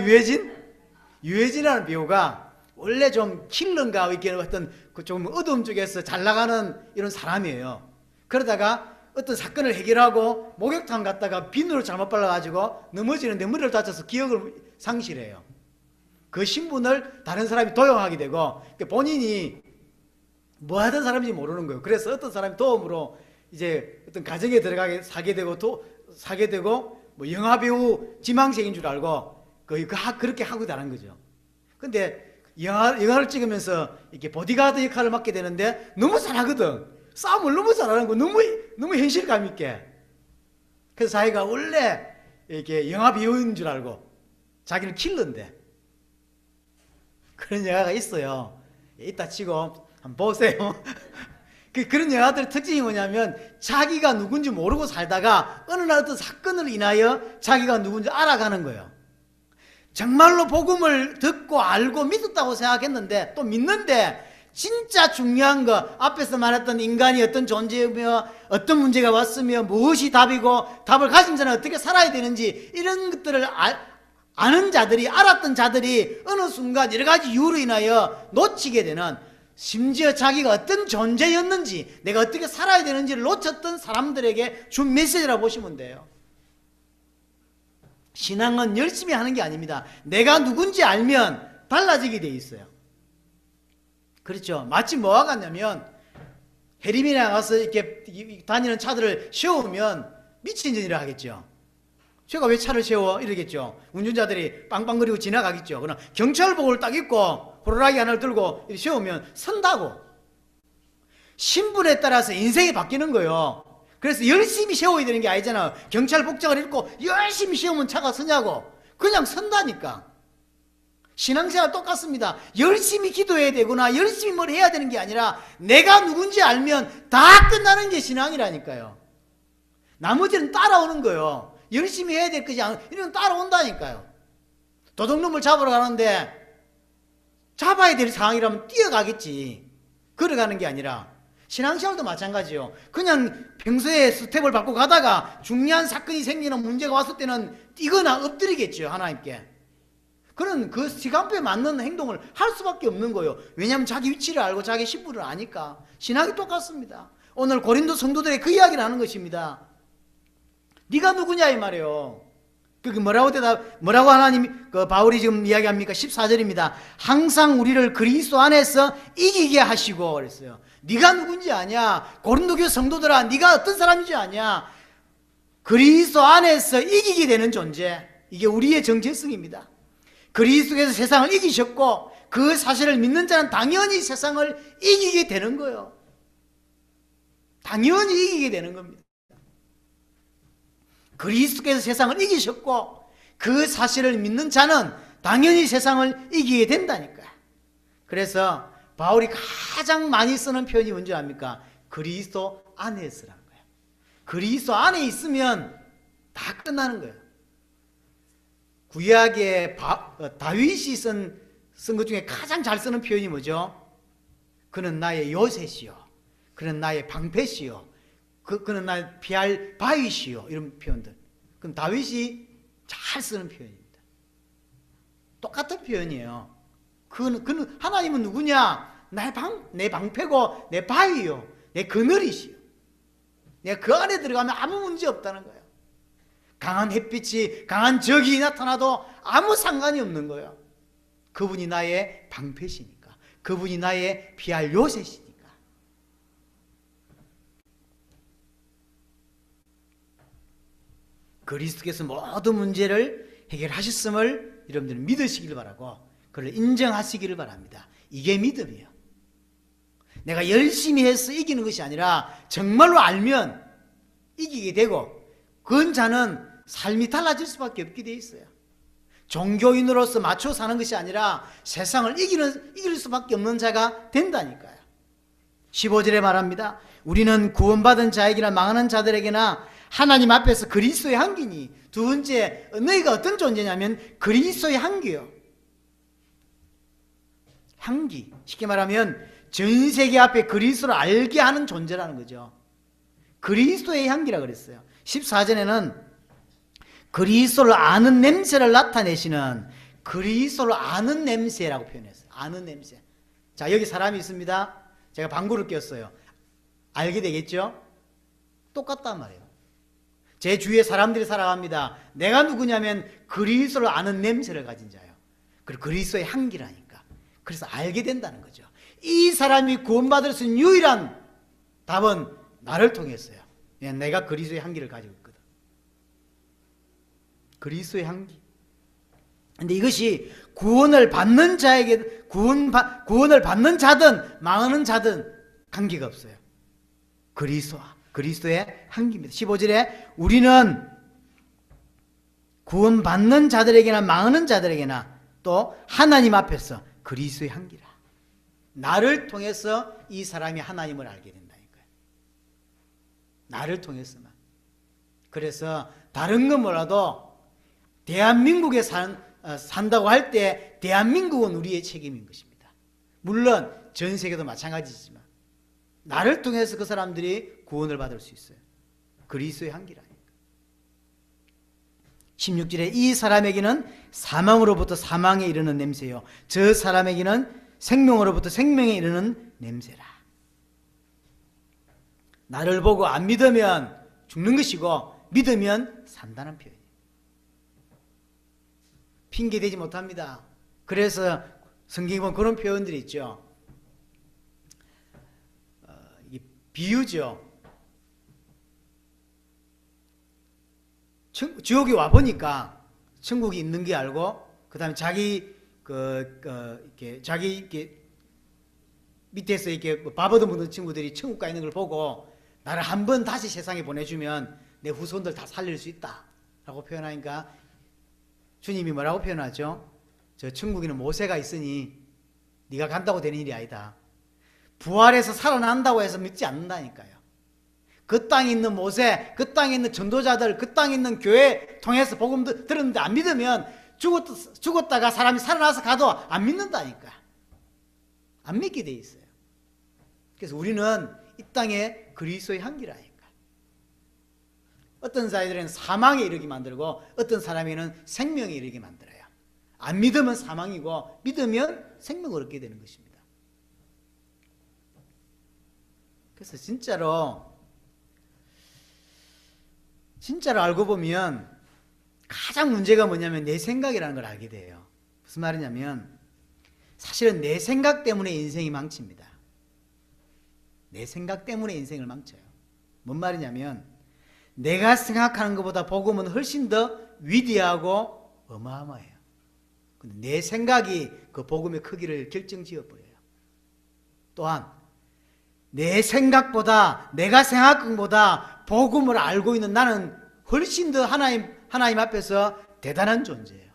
A: 유해진이라는 배우가 원래 좀 킬러인가 이렇게 어떤 좀 어두움 쪽에서 잘 나가는 이런 사람이에요. 그러다가 어떤 사건을 해결하고 목욕탕 갔다가 비누를 잘못 발라가지고 넘어지는데 머리를 다쳐서 기억을 상실해요. 그 신분을 다른 사람이 도용하게 되고 본인이 뭐 하던 사람인지 모르는 거예요. 그래서 어떤 사람이 도움으로 이제 어떤 가정에 들어가게 사게 되고 뭐 영화배우 지망생인 줄 알고 그렇게 하고 다른 거죠. 근데 영화를 찍으면서 이렇게 보디가드 역할을 맡게 되는데 너무 잘하거든. 싸움을 너무 잘하는 거 너무 현실감 있게. 그래서 자기가 원래 이렇게 영화배우인 줄 알고 자기는 킬러인데 그런 영화가 있어요. 이따 치고 한번 보세요. 그런 영화들의 특징이 뭐냐면 자기가 누군지 모르고 살다가 어느 날 어떤 사건을 인하여 자기가 누군지 알아가는 거예요. 정말로 복음을 듣고 알고 믿었다고 생각했는데 또 믿는데 진짜 중요한 거 앞에서 말했던 인간이 어떤 존재이며 어떤 문제가 왔으며 무엇이 답이고 답을 가진 자는 어떻게 살아야 되는지 이런 것들을 아는 자들이 알았던 자들이 어느 순간 여러 가지 이유로 인하여 놓치게 되는 심지어 자기가 어떤 존재였는지 내가 어떻게 살아야 되는지를 놓쳤던 사람들에게 준 메시지라고 보시면 돼요. 신앙은 열심히 하는 게 아닙니다. 내가 누군지 알면 달라지게 돼 있어요. 그렇죠. 마치 뭐와 같냐면 해림이랑 가서 이렇게 다니는 차들을 세우면 미친 짓이라 하겠죠. 제가 왜 차를 세워? 이러겠죠. 운전자들이 빵빵거리고 지나가겠죠. 그러나 경찰복을 딱 입고 호루라기 하나를 들고 이렇게 세우면 선다고. 신분에 따라서 인생이 바뀌는 거예요. 그래서 열심히 세워야 되는 게 아니잖아요. 경찰 복장을 입고 열심히 세우면 차가 서냐고. 그냥 선다니까. 신앙생활 똑같습니다. 열심히 기도해야 되거나 열심히 뭘 해야 되는 게 아니라 내가 누군지 알면 다 끝나는 게 신앙이라니까요. 나머지는 따라오는 거예요. 열심히 해야 될 거지 않으면 이런 따라온다니까요. 도둑놈을 잡으러 가는데 잡아야 될 상황이라면 뛰어가겠지. 걸어가는 게 아니라 신앙생활도 마찬가지요. 그냥 평소에 스텝을 밟고 가다가 중요한 사건이 생기는 문제가 왔을 때는 뛰거나 엎드리겠죠. 하나님께. 그런 그 시간표에 맞는 행동을 할 수밖에 없는 거예요. 왜냐하면 자기 위치를 알고 자기 신분을 아니까. 신학이 똑같습니다. 오늘 고린도 성도들의 그 이야기를 하는 것입니다. 네가 누구냐 이 말이에요. 그게 뭐라고 하나님 바울이 지금 이야기합니까? 14절입니다. 항상 우리를 그리스도 안에서 이기게 하시고 그랬어요. 네가 누군지 아냐? 고린도 교회 성도들아, 네가 어떤 사람인지 아냐? 그리스도 안에서 이기게 되는 존재. 이게 우리의 정체성입니다. 그리스도께서 세상을 이기셨고 그 사실을 믿는 자는 당연히 세상을 이기게 되는 거예요. 당연히 이기게 되는 겁니다. 그리스도께서 세상을 이기셨고 그 사실을 믿는 자는 당연히 세상을 이기게 된다니까요. 그래서 바울이 가장 많이 쓰는 표현이 뭔지 압니까? 그리스도 안에서라는 거예요. 그리스도 안에 있으면 다 끝나는 거예요. 구약의 다윗이 쓴 것 중에 가장 잘 쓰는 표현이 뭐죠? 그는 나의 요새시요, 그는 나의 방패시요, 그는 날 피할 바위시요, 이런 표현들. 그럼 다윗이 잘 쓰는 표현입니다. 똑같은 표현이에요. 그는 하나님은 누구냐? 내 방패고 내 바위요, 내 그늘이시요. 내가 그 안에 들어가면 아무 문제 없다는 거예요. 강한 햇빛이, 강한 적이 나타나도 아무 상관이 없는 거예요. 그분이 나의 방패시니까, 그분이 나의 피할 요새시니까. 그리스도께서 모든 문제를 해결하셨음을 여러분들은 믿으시길 바라고, 그를 인정하시기를 바랍니다. 이게 믿음이에요. 내가 열심히 해서 이기는 것이 아니라 정말로 알면 이기게 되고, 그런 자는 삶이 달라질 수밖에 없게 돼 있어요. 종교인으로서 맞춰 사는 것이 아니라 세상을 이길 수밖에 없는 자가 된다니까요. 15절에 말합니다. 우리는 구원받은 자에게나 망하는 자들에게나 하나님 앞에서 그리스도의 향기니. 두 번째, 너희가 어떤 존재냐면 그리스도의 향기요. 향기, 쉽게 말하면 전 세계 앞에 그리스도를 알게 하는 존재라는 거죠. 그리스도의 향기라 그랬어요. 14절에는 그리스도를 아는 냄새를 나타내시는, 그리스도를 아는 냄새라고 표현했어요. 아는 냄새. 자, 여기 사람이 있습니다. 제가 방구를 꼈어요. 알게 되겠죠? 똑같단 말이에요. 제 주위에 사람들이 살아갑니다. 내가 누구냐면 그리스도를 아는 냄새를 가진 자예요. 그리고 그리스도의 향기라니까. 그래서 알게 된다는 거죠. 이 사람이 구원받을 수 있는 유일한 답은 나를 통했어요. 내가 그리스도의 향기를 가지고 있거든. 그리스도의 향기. 근데 이것이 구원을 받는 자에게, 구원을 받는 자든 망하는 자든 관계가 없어요. 그리스도의 향기입니다. 15절에 우리는 구원받는 자들에게나 망하는 자들에게나 또 하나님 앞에서 그리스도의 향기라. 나를 통해서 이 사람이 하나님을 알게 된다니까요. 나를 통해서만. 그래서 다른 건 몰라도 대한민국에 산다고 할 때 대한민국은 우리의 책임인 것입니다. 물론 전 세계도 마찬가지지만 나를 통해서 그 사람들이 구원을 받을 수 있어요. 그리스도의 향기라니까. 16절에 이 사람에게는 사망으로부터 사망에 이르는 냄새요, 저 사람에게는 생명으로부터 생명에 이르는 냄새라. 나를 보고 안 믿으면 죽는 것이고 믿으면 산다는 표현이에요. 핑계대지 못합니다. 그래서 성경에 보면 그런 표현들이 있죠. 비유죠. 지옥에 와 보니까 천국이 있는 게 알고, 그 다음에 자기 밑에서 이렇게 밥 얻어먹는 친구들이 천국 가 있는 걸 보고 나를 한 번 다시 세상에 보내주면 내 후손들 다 살릴 수 있다 라고 표현하니까 주님이 뭐라고 표현하죠? 저 천국에는 모세가 있으니 네가 간다고 되는 일이 아니다. 부활해서 살아난다고 해서 믿지 않는다니까요. 그 땅에 있는 모세, 그 땅에 있는 전도자들, 그 땅에 있는 교회 통해서 복음 들었는데 안 믿으면 죽었다가 사람이 살아나서 가도 안 믿는다니까. 안 믿게 돼 있어요. 그래서 우리는 이 땅에 그리스도의 향기라니까. 어떤 사람들은 사망에 이르게 만들고 어떤 사람에게는 생명에 이르게 만들어요. 안 믿으면 사망이고 믿으면 생명을 얻게 되는 것입니다. 그래서 진짜로 알고 보면 가장 문제가 뭐냐면 내 생각이라는 걸 알게 돼요. 무슨 말이냐면 사실은 내 생각 때문에 인생이 망칩니다. 내 생각 때문에 인생을 망쳐요. 뭔 말이냐면 내가 생각하는 것보다 복음은 훨씬 더 위대하고 어마어마해요. 근데 내 생각이 그 복음의 크기를 결정지어버려요. 또한 내 생각보다 내가 생각한 것보다 복음을 알고 있는 나는 훨씬 더 하나님 앞에서 대단한 존재예요.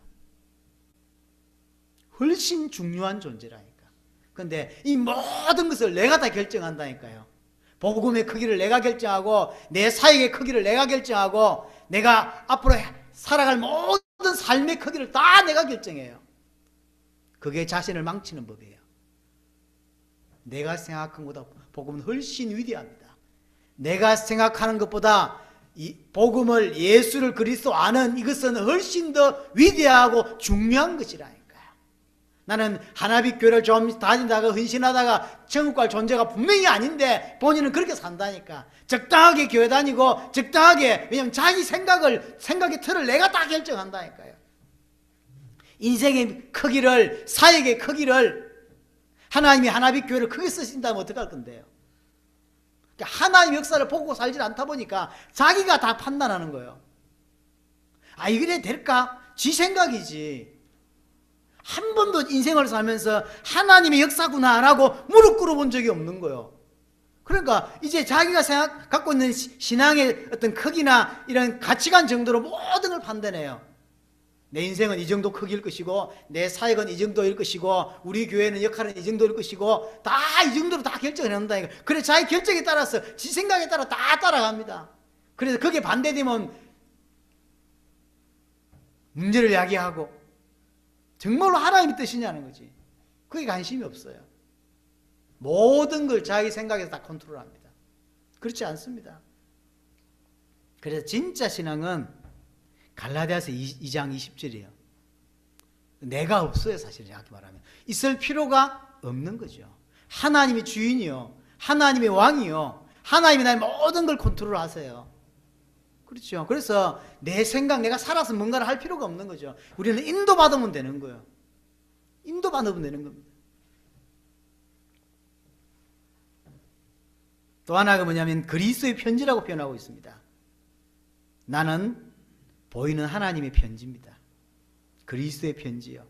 A: 훨씬 중요한 존재라니까. 그런데 이 모든 것을 내가 다 결정한다니까요. 복음의 크기를 내가 결정하고 내 사역의 크기를 내가 결정하고 내가 앞으로 살아갈 모든 삶의 크기를 다 내가 결정해요. 그게 자신을 망치는 법이에요. 내가 생각한 것보다 복음은 훨씬 위대합니다. 내가 생각하는 것보다 이 복음을, 예수를 그리스도 아는 이것은 훨씬 더 위대하고 중요한 것이라니까요. 나는 하나빛 교회를 좀 다니다가 헌신하다가 천국 갈 존재가 분명히 아닌데 본인은 그렇게 산다니까. 적당하게 교회 다니고 적당하게, 왜냐하면 자기 생각의 틀을 내가 다 결정한다니까요. 인생의 크기를, 사역의 크기를, 하나님이 하나빛 교회를 크게 쓰신다면 어떡할 건데요? 그러니까 하나님의 역사를 보고 살질 않다 보니까 자기가 다 판단하는 거예요. 아, 이게 될까? 지 생각이지. 한 번도 인생을 살면서 하나님의 역사구나라고 무릎 꿇어본 적이 없는 거예요. 그러니까 이제 자기가 갖고 있는 신앙의 어떤 크기나 이런 가치관 정도로 모든 걸 판단해요. 내 인생은 이 정도 크기일 것이고 내 사역은 이 정도일 것이고 우리 교회는 역할은 이 정도일 것이고 다 이 정도로 다 결정을 한다니까. 그래 자기 결정에 따라서 지 생각에 따라 다 따라갑니다. 그래서 그게 반대되면 문제를 야기하고 정말로 하나님의 뜻이냐는 거지. 그게 관심이 없어요. 모든 걸 자기 생각에서 다 컨트롤합니다. 그렇지 않습니다. 그래서 진짜 신앙은 갈라디아서 2장 20절이에요. 내가 없어요. 사실 정확히 말하면 있을 필요가 없는 거죠. 하나님이 주인이요, 하나님의 왕이요, 하나님이 나의 모든 걸 컨트롤하세요. 그렇죠. 그래서 내 생각, 내가 살아서 뭔가를 할 필요가 없는 거죠. 우리는 인도받으면 되는 거예요. 인도받으면 되는 겁니다. 또 하나가 뭐냐면 그리스도의 편지라고 표현하고 있습니다. 나는 보이는 하나님의 편지입니다. 그리스도의 편지요.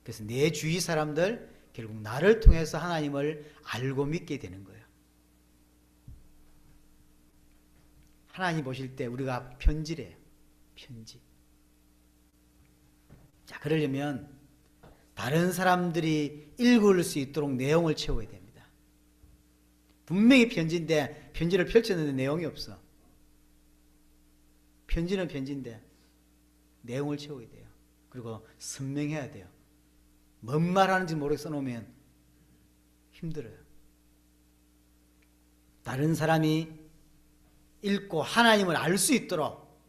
A: 그래서 내 주위 사람들 결국 나를 통해서 하나님을 알고 믿게 되는 거예요. 하나님 보실 때 우리가 편지래요. 편지. 자, 그러려면 다른 사람들이 읽을 수 있도록 내용을 채워야 됩니다. 분명히 편지인데 편지를 펼쳤는데 내용이 없어. 편지는 편지인데 내용을 채워야 돼요. 그리고 선명해야 돼요. 뭔 말하는지 모르게 써놓으면 힘들어요. 다른 사람이 읽고 하나님을 알 수 있도록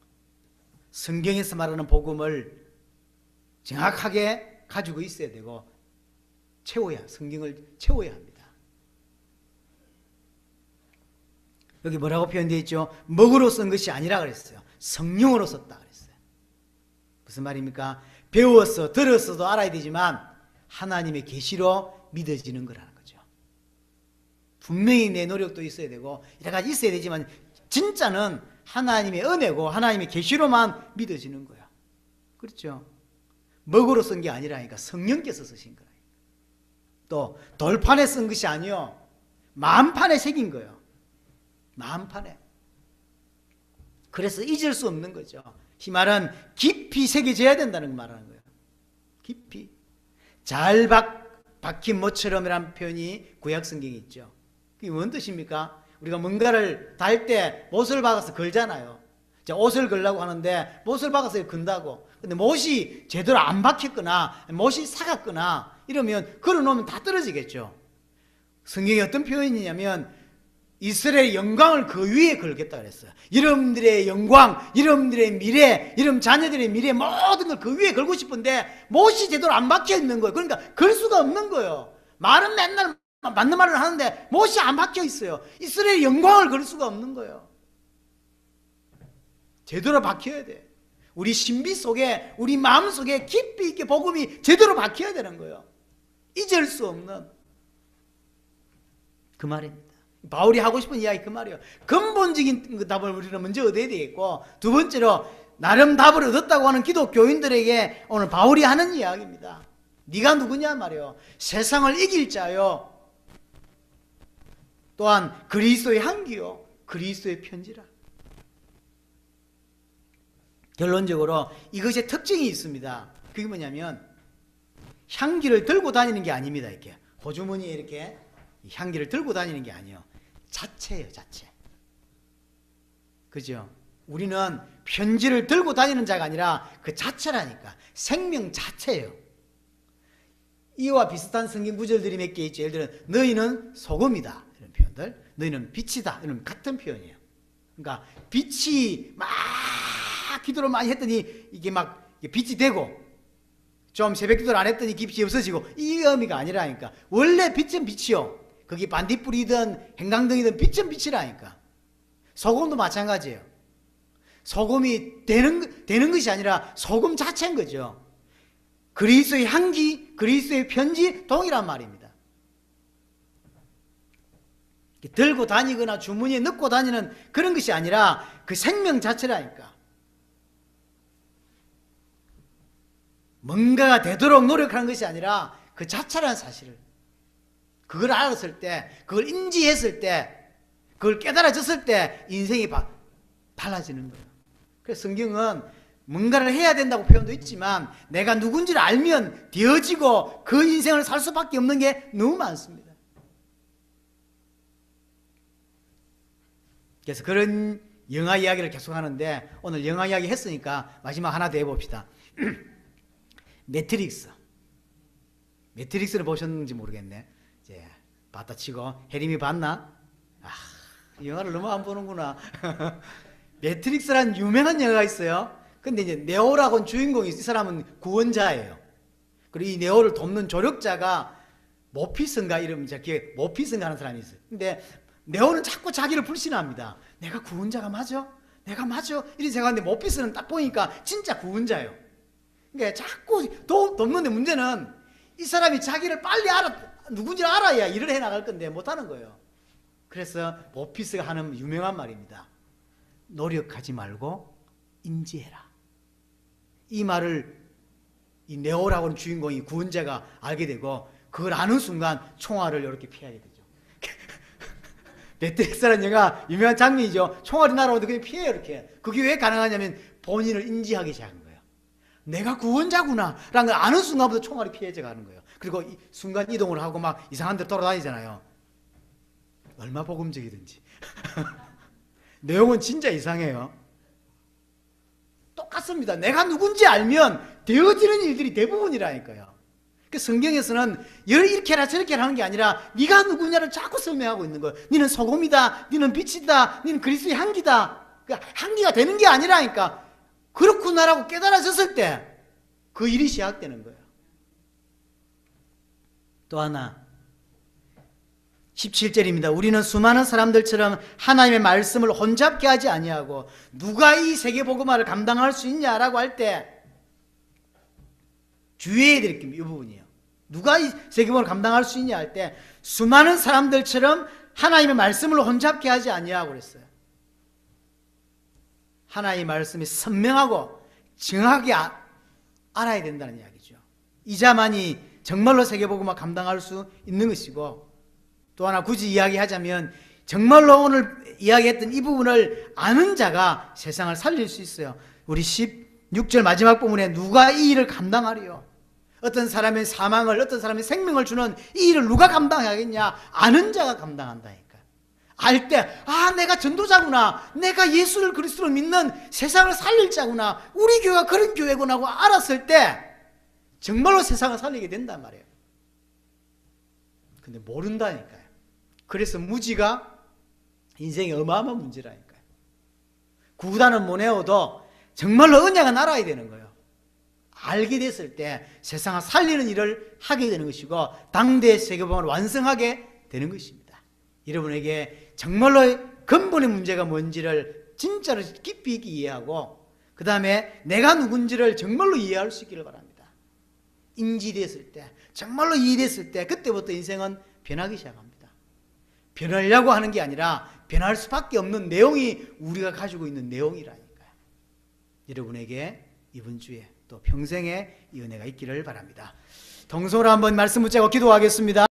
A: 성경에서 말하는 복음을 정확하게 가지고 있어야 되고 성경을 채워야 합니다. 여기 뭐라고 표현되어 있죠? 먹으로 쓴 것이 아니라 그랬어요. 성령으로 썼다 그랬어요. 무슨 말입니까? 배워서 들었어도 알아야 되지만 하나님의 계시로 믿어지는 거라는 거죠. 분명히 내 노력도 있어야 되고 여러 가지 있어야 되지만 진짜는 하나님의 은혜고 하나님의 계시로만 믿어지는 거야. 그렇죠? 먹으로 쓴 게 아니라니까 성령께서 쓰신 거예요. 또 돌판에 쓴 것이 아니요 마음판에 새긴 거예요. 마음판에. 그래서 잊을 수 없는 거죠. 이 말은 깊이 새겨져야 된다는 말하는 거예요. 깊이. 잘 박힌 못처럼이라는 표현이 구약 성경에 있죠. 그게 뭔 뜻입니까? 우리가 뭔가를 달 때 못을 박아서 걸잖아요. 옷을 걸려고 하는데 못을 박아서 건다고. 근데 못이 제대로 안 박혔거나 못이 사갔거나 이러면 걸어놓으면 다 떨어지겠죠. 성경에 어떤 표현이냐면 이스라엘의 영광을 그 위에 걸겠다 그랬어요. 여러분들의 영광, 여러분들의 미래, 여러분 자녀들의 미래 모든 걸 그 위에 걸고 싶은데 못이 제대로 안 박혀 있는 거예요. 그러니까 걸 수가 없는 거예요. 말은 맨날 맞는 말을 하는데 못이 안 박혀 있어요. 이스라엘의 영광을 걸 수가 없는 거예요. 제대로 박혀야 돼. 우리 신비 속에, 우리 마음 속에 깊이 있게 복음이 제대로 박혀야 되는 거예요. 잊을 수 없는 그 말입니다. 바울이 하고 싶은 이야기 그 말이에요. 근본적인 답을 우리는 먼저 얻어야 되겠고, 두 번째로 나름 답을 얻었다고 하는 기독교인들에게 오늘 바울이 하는 이야기입니다. 네가 누구냐 말이요. 세상을 이길 자요. 또한 그리스도의 향기요. 그리스도의 편지라. 결론적으로 이것의 특징이 있습니다. 그게 뭐냐면 향기를 들고 다니는 게 아닙니다. 이렇게 호주머니에 이렇게 향기를 들고 다니는 게 아니에요. 자체예요, 자체. 그죠? 우리는 편지를 들고 다니는 자가 아니라 그 자체라니까. 생명 자체예요. 이와 비슷한 성경 구절들이 몇 개 있죠. 예를 들어 너희는 소금이다 이런 표현들, 너희는 빛이다 이런 같은 표현이에요. 그러니까 빛이 막 기도를 많이 했더니 이게 막 빛이 되고, 좀 새벽 기도를 안 했더니 빛이 없어지고, 이 의미가 아니라니까. 원래 빛은 빛이요. 거기 반딧불이든 행강등이든 빛은 빛이라니까. 소금도 마찬가지예요. 소금이 되는 것이 아니라 소금 자체인 거죠. 그리스도의 향기, 그리스도의 편지 동일한 말입니다. 들고 다니거나 주머니에 넣고 다니는 그런 것이 아니라 그 생명 자체라니까. 뭔가가 되도록 노력하는 것이 아니라 그 자체라는 사실을, 그걸 알았을 때, 그걸 인지했을 때, 그걸 깨달아졌을 때 인생이 달라지는 거예요. 그래서 성경은 뭔가를 해야 된다고 표현도 있지만 내가 누군지를 알면 되어지고 그 인생을 살 수밖에 없는 게 너무 많습니다. 그래서 그런 영화 이야기를 계속 하는데 오늘 영화 이야기 했으니까 마지막 하나 더 해봅시다. 매트릭스를 보셨는지 모르겠네. 이제 봤다 치고 혜림이 봤나? 영화를 너무 안 보는구나. 매트릭스란 유명한 영화가 있어요. 근데 이제 네오라고는 주인공이, 이 사람은 구원자예요. 그리고 이 네오를 돕는 조력자가 모피슨가 이름, 기억에 모피슨가 하는 사람이 있어요. 근데 네오는 자꾸 자기를 불신합니다. 내가 구원자가 맞아? 내가 맞아? 이렇게 생각하는데 모피슨은 딱 보니까 진짜 구원자예요. 그러니까 자꾸 돕는데 문제는 이 사람이 자기를 빨리 누군지 알아야 일을 해 나갈 건데 못하는 거예요. 그래서 모피스가 하는 유명한 말입니다. 노력하지 말고 인지해라. 이 말을 이 네오라고 하는 주인공이, 구원자가 알게 되고, 그걸 아는 순간 총알을 이렇게 피하게 되죠. 매트릭스라는 영화 유명한 장면이죠. 총알이 날아오는데 그냥 피해요, 이렇게. 그게 왜 가능하냐면 본인을 인지하기 시작한 거예요. 내가 구원자구나 라는 걸 아는 순간부터 총알이 피해져 가는 거예요. 그리고 순간 이동을 하고 막 이상한 데 돌아다니잖아요. 얼마 복음적이든지. 내용은 진짜 이상해요. 똑같습니다. 내가 누군지 알면 되어지는 일들이 대부분이라니까요. 그 성경에서는 이렇게 해라 저렇게 하는 게 아니라 네가 누구냐를 자꾸 설명하고 있는 거예요. 너는 소금이다, 너는 빛이다, 너는 그리스도의 향기다. 그러니까 향기가 되는 게 아니라니까. 그렇구나라고 깨달아졌을 때 그 일이 시작되는 거예요. 또 하나 17절입니다. 우리는 수많은 사람들처럼 하나님의 말씀을 혼잡게 하지 아니하고, 누가 이 세계복음화를 감당할 수 있냐라고 할 때 주의해야 될 게 이 부분이에요. 누가 이 세계복음화를 감당할 수 있냐 할 때 수많은 사람들처럼 하나님의 말씀을 혼잡게 하지 아니하고 그랬어요. 하나님의 말씀이 선명하고 정확하게 알아야 된다는 이야기죠. 이자만이 정말로 세계복음화 감당할 수 있는 것이고, 또 하나 굳이 이야기하자면 정말로 오늘 이야기했던 이 부분을 아는 자가 세상을 살릴 수 있어요. 우리 16절 마지막 부분에 누가 이 일을 감당하리요? 어떤 사람의 사망을, 어떤 사람의 생명을 주는 이 일을 누가 감당하겠냐? 아는 자가 감당한다니까. 알 때, 내가 전도자구나, 내가 예수를 그리스도를 믿는 세상을 살릴 자구나, 우리 교회가 그런 교회구나 하고 알았을 때 정말로 세상을 살리게 된단 말이에요. 근데 모른다니까요. 그래서 무지가 인생이 어마어마한 문제라니까요. 구단은 못 외워도 정말로 은혜가 날아야 되는 거예요. 알게 됐을 때 세상을 살리는 일을 하게 되는 것이고 당대 세계복음을 완성하게 되는 것입니다. 여러분에게 정말로 근본의 문제가 뭔지를 진짜로 깊이 있게 이해하고 그 다음에 내가 누군지를 정말로 이해할 수 있기를 바랍니다. 인지됐을 때, 정말로 이해됐을 때 그때부터 인생은 변하기 시작합니다. 변하려고 하는 게 아니라 변할 수밖에 없는 내용이 우리가 가지고 있는 내용이라니까요. 여러분에게 이번 주에 또 평생에 이 은혜가 있기를 바랍니다. 동서로 한번 말씀 붙잡고 기도하겠습니다.